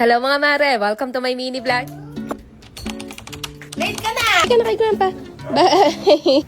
Hello mga mare! Welcome to my mini vlog. Late ka na! Ka na kay Grandpa. Bye!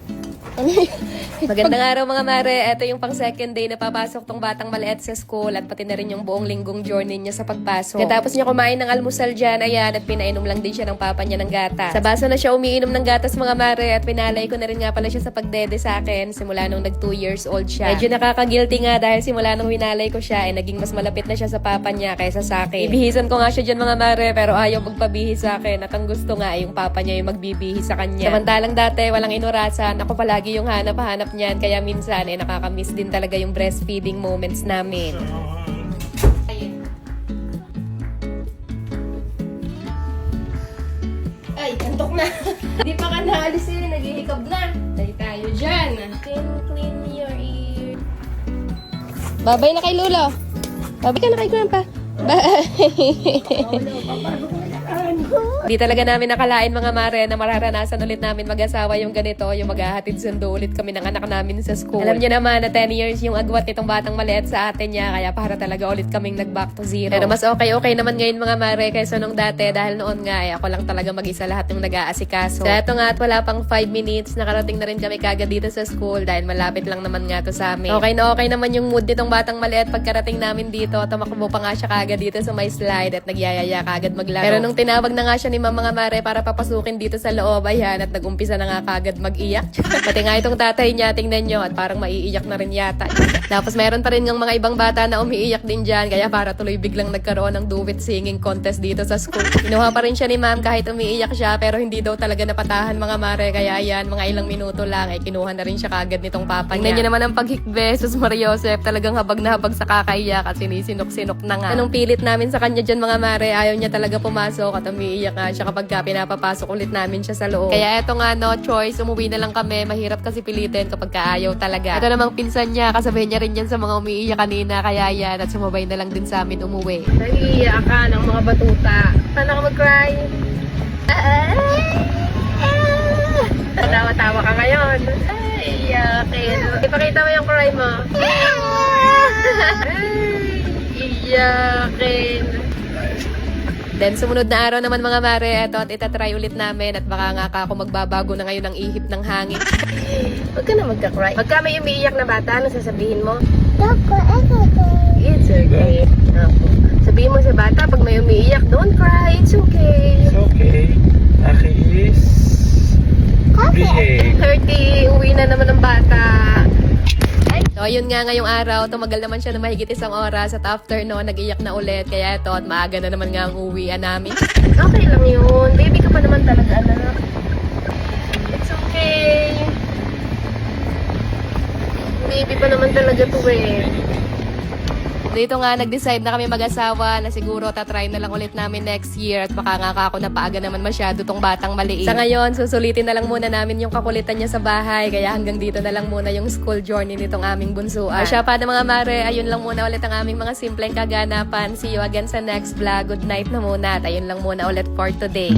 Magandang araw mga mare. Ito yung pang second day na papasok tong batang maliit sa school at pati na rin yung buong linggong journey niya sa pagpasok. Katapos niya kumain ng almusal dyan, ayan, at pinainom lang din siya ng papa niya ng gatas. Sa baso na siya umiinom ng gatas mga mare at pinalay ko na rin nga pala siya sa pagdede sa akin simula nung nag 2 years old siya. Medyo nakaka-guilty nga dahil simula nung winalay ko siya, naging mas malapit na siya sa papa niya kaysa sa akin. Ibihisan ko nga siya dyan mga mare pero ayaw magpabihis sa akin at ang gusto nga ay yung papa niya yung magbibihis sa kanya. Samantalang dati walang inurasan, ako palagi yung hanap-hanap niyan kaya minsan nakakamiss din talaga yung breastfeeding moments namin. Ay, antok na. Di pa ka naalis eh, naghihikab na. Tayo dyan. Clean your ear. Babay na kay Lolo. Babay ka na kay Grandpa. Bye! Di talaga namin nakalain mga mare na mararanasan ulit namin mag-asawa yung ganito, yung maghahatid sundo ulit kami ng anak namin sa school. Alam niyo naman na 10 years yung agwat nitong batang maliit sa atin niya, kaya para talaga ulit kaming nag-back to zero. Pero mas okay naman ngayon mga mare kaysa nung dati dahil noon nga ako lang talaga mag-isa lahat yung nag-aasikaso. Kaya ito nga at wala pang 5 minutes, nakarating na rin kami kagad dito sa school dahil malapit lang naman nga to sa amin. Okay naman yung mood nitong batang maliit pagkarating namin dito, tumakbo pa nga siya kagad dito sa may slide at nagyayaya kagad maglaro. Pero nung tinawag na nga siya ni mga mare para papasukin dito sa loob, ayan, at nag-umpisa na nga kagad mag-iyak. Pati nga itong tatay niya, tingnan nyo, at parang maiiyak na rin yata. Tapos meron pa rin ng mga ibang bata na umiiyak din dyan, kaya para tuloy biglang nagkaroon ng do-it singing contest dito sa school. Kinuha pa rin siya ni ma'am kahit umiiyak siya, pero hindi daw talaga napatahan mga mare, kaya ayan, mga ilang minuto lang, kinuha na rin siya kagad nitong papa niya. Tingnan nyo naman ang paghikbe, sus Maria Joseph, talagang habag na habag sa kakaiyak at sinisinok-sinok na nga. Anong pilit namin sa kanya dyan mga mare, ayaw niya talaga pumasok at umiiyak nga siya kapag pinapapasok ulit namin siya sa loob. Kaya eto nga, no choice, umuwi na lang kami. Mahirap kasi pilitin kapag kaayaw talaga. Ito namang pinsan niya, kasabihin niya rin yan sa mga umiiyak kanina, kaya yan, at sumabay na lang din sa amin umuwi. Nahiiyak ka ng mga batuta. Paano ka mag-cry? Tawa-tawa ka ngayon. Ay, iyakin. Ipakita mo yung cry mo. Ay, iyakin. Then, sumunod na araw naman mga mare, eto at itatry ulit namin at baka nga ako magbabago na ngayon ng ihip ng hangin. Huwag ka na magka-cry. Pagka may umiiyak na bata, ano sasabihin mo? It's It's okay. Opo. Sabihin mo sa bata, pag may umiiyak, don't cry. It's okay. okay. Aki is behave. 30, uwi na naman ng bata. So, yun nga ngayong araw, tumagal naman siya na mahigit 1 oras at after no, nag-iyak na ulit. Kaya ito, at maaga na naman nga ang uwian namin. Okay lang yun. Baby ka pa naman talaga, anak. It's okay. Baby pa naman talaga to eh. Dito nga, nag-decide na kami mag-asawa na siguro tatry na lang ulit namin next year at baka nga ako napaaga naman masyado tong batang maliit. Sa ngayon, susulitin na lang muna namin yung kakulitan niya sa bahay kaya hanggang dito na lang muna yung school journey nitong aming bunsuan. Siya pa na mga mare, ayun lang muna ulit ang aming mga simpleng kaganapan. See you again sa next vlog. Good night na muna at ayun lang muna ulit for today.